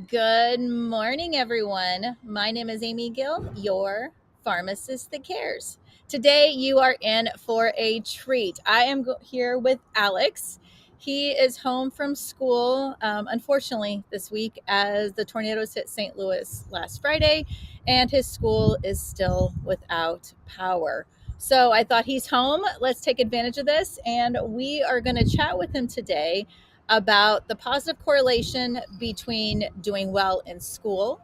Good morning, everyone. My name is Amy Gill, your pharmacist that cares. Today, you are in for a treat. I am here with Alex. He is home from school, unfortunately, this week as the tornadoes hit St. Louis last Friday, and his school is still without power. So I thought he's home. Let's take advantage of this, and we are going to chat with him today about the positive correlation between doing well in school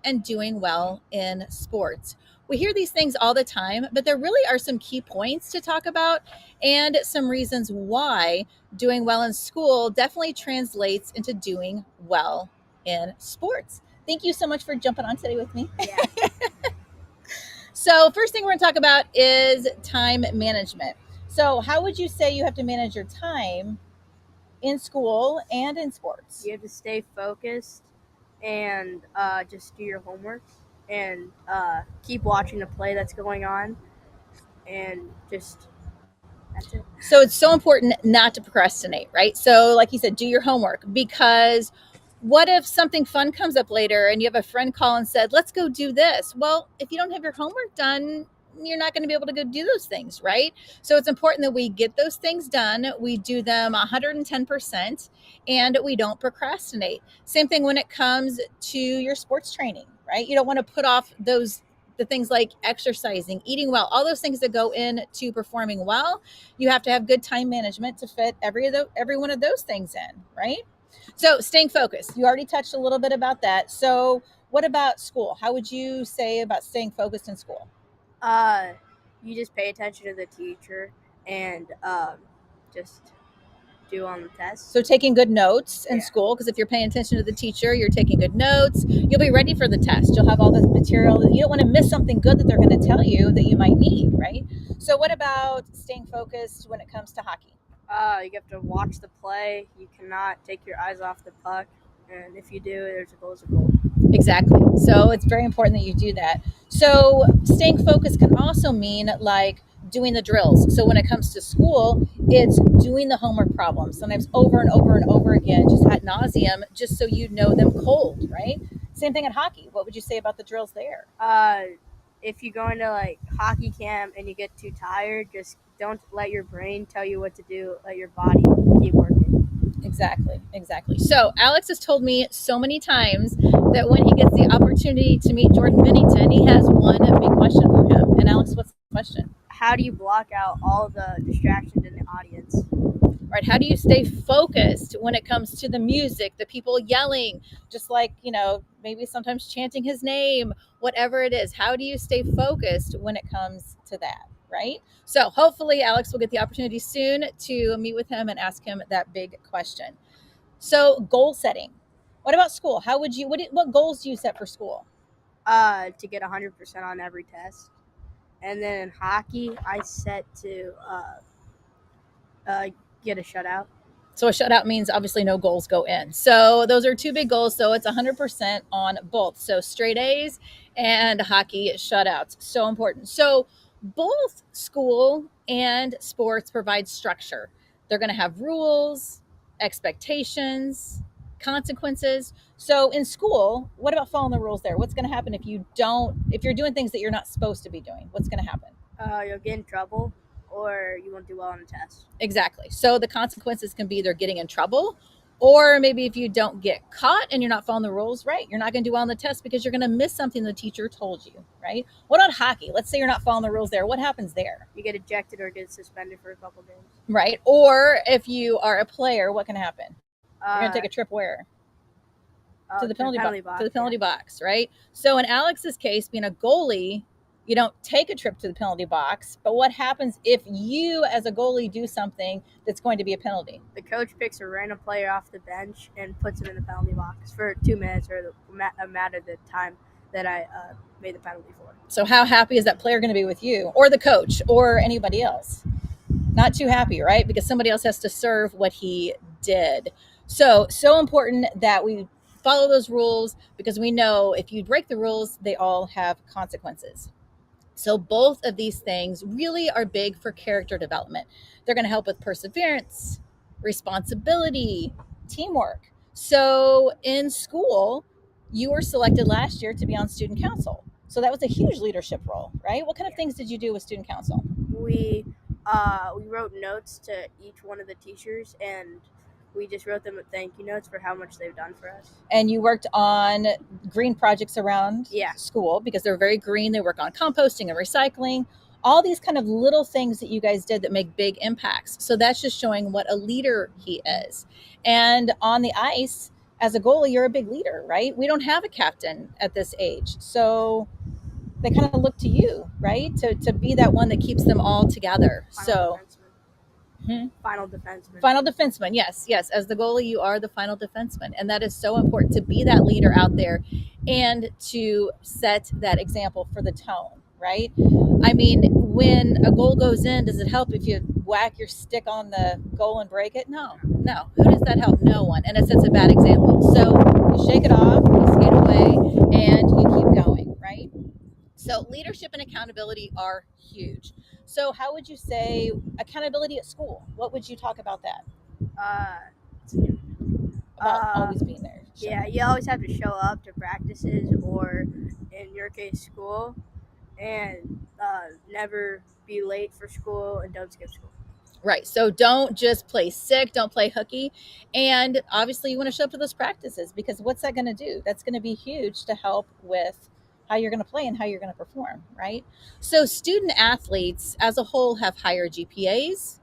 and doing well in sports. We hear these things all the time, but there really are some key points to talk about and some reasons why doing well in school definitely translates into doing well in sports. Thank you so much for jumping on today with me. Yeah. So, first thing we're going to talk about is time management. So, how would you say you have to manage your time in school and in sports? You have to stay focused and just do your homework and keep watching the play that's going on and just that's it. So it's so important not to procrastinate, right? So, like you said, do your homework because what if something fun comes up later and you have a friend call and said, let's go do this? Well, if you don't have your homework done, you're not going to be able to go do those things, right? So it's important that we get those things done. We do them 110% and we don't procrastinate. Same thing when it comes to your sports training, right? You don't want to put off the things like exercising, eating well, all those things that go into performing well. You have to have good time management to fit every one of those things in, right? So staying focused. You already touched a little bit about that. So what about school? How would you say about staying focused in school? Uh, you just pay attention to the teacher and just do on the test. So taking good notes in Yeah. school, because if you're paying attention to the teacher, you're taking good notes, you'll be ready for the test. You'll have all this material. You don't want to miss something good that they're going to tell you that you might need, right? So what about staying focused when it comes to hockey? You have to watch the play. You cannot take your eyes off the puck, and if you do, there's a goal. Exactly. So it's very important that you do that. So staying focused can also mean like doing the drills. So when it comes to school, it's doing the homework problems, sometimes over and over and over again, just ad nauseum, just so you know them cold, right? Same thing at hockey. What would you say about the drills there? If you go into like hockey camp and you get too tired, just don't let your brain tell you what to do. Let your body keep working. Exactly. So Alex has told me so many times that when he gets the opportunity to meet Jordan Bennington, he has one big question for him. And Alex, what's the question? How do you block out all the distractions in the audience? Right? How do you stay focused when it comes to the music, the people yelling, just like, maybe sometimes chanting his name, whatever it is? How do you stay focused when it comes to that? Right? So hopefully Alex will get the opportunity soon to meet with him and ask him that big question. So goal setting. What about school? How would you, what goals do you set for school? To get 100% on every test. And then in hockey, I set to uh, get a shutout. So a shutout means obviously no goals go in. So those are two big goals. So it's 100% on both. So straight A's and hockey shutouts. So important. So both school and sports provide structure. They're going to have rules, expectations, consequences. So in school, what about following the rules there? What's going to happen if you're doing things that you're not supposed to be doing? What's going to happen? You'll get in trouble or you won't do well on the test. Exactly. So the consequences can be either getting in trouble, or maybe if you don't get caught and you're not following the rules, right, you're not going to do well on the test because you're going to miss something the teacher told you, right? What about hockey? Let's say you're not following the rules there. What happens there? You get ejected or get suspended for a couple games. Right. Or if you are a player, what can happen? You're going to take a trip where? To the penalty box. To the penalty box, right? So in Alex's case, being a goalie, you don't take a trip to the penalty box, but what happens if you as a goalie do something that's going to be a penalty? The coach picks a random player off the bench and puts him in the penalty box for 2 minutes or a matter of the time that I made the penalty for. So how happy is that player going to be with you or the coach or anybody else? Not too happy, right? Because somebody else has to serve what he did. So important that we follow those rules, because we know if you break the rules, they all have consequences. So both of these things really are big for character development. They're going to help with perseverance, responsibility, teamwork. So in school, you were selected last year to be on student council. So that was a huge leadership role, right? What kind of things did you do with student council? We wrote notes to each one of the teachers, and we just wrote them thank you notes for how much they've done for us. And you worked on green projects around Yeah. school because they're very green. They work on composting and recycling, all these kind of little things that you guys did that make big impacts. So that's just showing what a leader he is. And on the ice, as a goalie, you're a big leader, right? We don't have a captain at this age. So they kind of look to you, right? To be that one that keeps them all together. Final Hmm? Final defenseman. Final defenseman, yes, yes. As the goalie, you are the final defenseman. And that is so important to be that leader out there and to set that example for the tone, right? I mean, when a goal goes in, does it help if you whack your stick on the goal and break it? No, no. Who does that help? No one. And it sets a bad example. So you shake it off, you skate away, and you keep going, right? So leadership and accountability are huge. So how would you say accountability at school? What would you talk about that? About always being there. Sure. Yeah, you always have to show up to practices, or in your case, school, and never be late for school, and don't skip school. Right. So don't just play sick, don't play hooky. And obviously, you want to show up to those practices because what's that going to do? That's going to be huge to help with how you're going to play and how you're going to perform, right? So, student athletes as a whole have higher GPAs,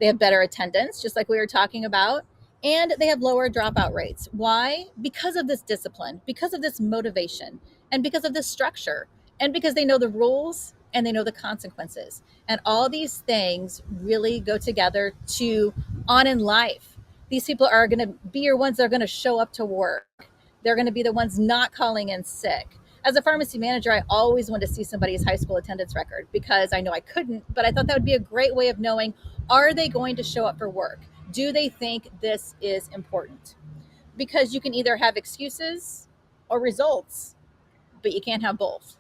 they have better attendance, just like we were talking about, and they have lower dropout rates. Why? Because of this discipline, because of this motivation, and because of this structure, and because they know the rules and they know the consequences. And all these things really go together to on in life. These people are going to be your ones that are going to show up to work. They're going to be the ones not calling in sick. As a pharmacy manager, I always wanted to see somebody's high school attendance record because I know I couldn't, but I thought that would be a great way of knowing, are they going to show up for work? Do they think this is important? Because you can either have excuses or results, but you can't have both.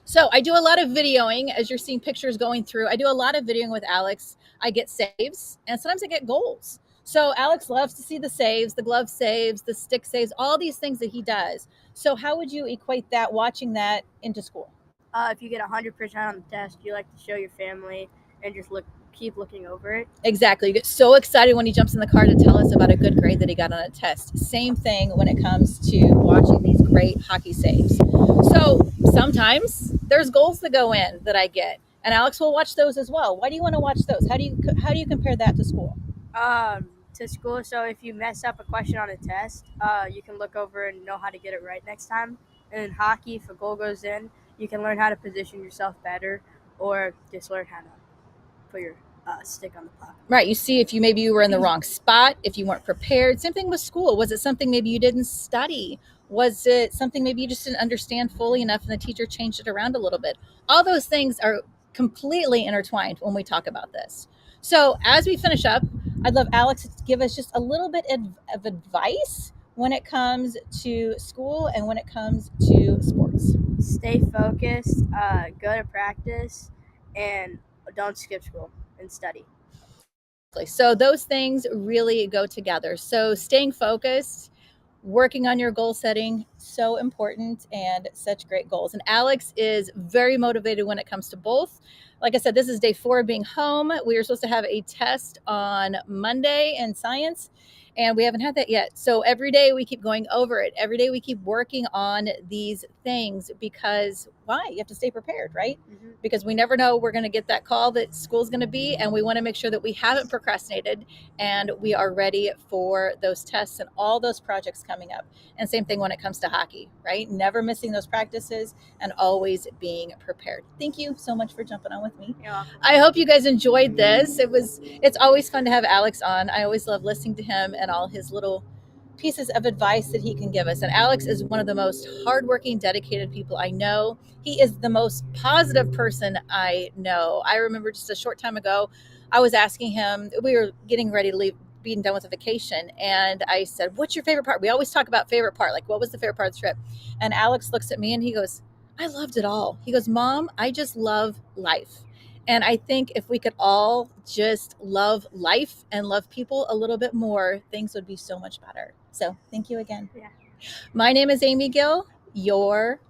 So I do a lot of videoing as you're seeing pictures going through. I do a lot of videoing with Alex. I get saves and sometimes I get goals. So Alex loves to see the saves, the glove saves, the stick saves, all these things that he does. So how would you equate that, watching that, into school? If you get 100% on the test, you like to show your family and just keep looking over it. Exactly. You get so excited when he jumps in the car to tell us about a good grade that he got on a test. Same thing when it comes to watching these great hockey saves. So sometimes there's goals that go in that I get, and Alex will watch those as well. Why do you want to watch those? How do you compare that to school? To school, so if you mess up a question on a test, you can look over and know how to get it right next time. And in hockey, if a goal goes in, you can learn how to position yourself better, or just learn how to put your stick on the puck. Right. You see if maybe you were in the wrong spot, if you weren't prepared. Same thing with school. Was it something maybe you didn't study? Was it something maybe you just didn't understand fully enough and the teacher changed it around a little bit? All those things are completely intertwined when we talk about this. So as we finish up, I'd love Alex to give us just a little bit of advice when it comes to school and when it comes to sports. Stay focused, go to practice, and don't skip school and study. So those things really go together. So staying focused, working on your goal setting, so important, and such great goals. And Alex is very motivated when it comes to both. Like I said, this is day 4 of being home. We were supposed to have a test on Monday in science, and we haven't had that yet. So every day we keep going over it. Every day we keep working on these things because why? You have to stay prepared, right? Mm-hmm. Because we never know we're going to get that call that school's going to be, and we want to make sure that we haven't procrastinated and we are ready for those tests and all those projects coming up. And same thing when it comes to hockey, right? Never missing those practices and always being prepared. Thank you so much for jumping on with me. Yeah. I hope you guys enjoyed this. It's always fun to have Alex on. I always love listening to him and all his little pieces of advice that he can give us. And Alex is one of the most hardworking, dedicated people I know. He is the most positive person I know. I remember just a short time ago, I was asking him, we were getting ready to leave, being done with a vacation. And I said, what's your favorite part? We always talk about favorite part. Like, what was the favorite part of the trip? And Alex looks at me and he goes, I loved it all. He goes, Mom, I just love life. And I think if we could all just love life and love people a little bit more, things would be so much better. So thank you again. Yeah. My name is Amy Gill, your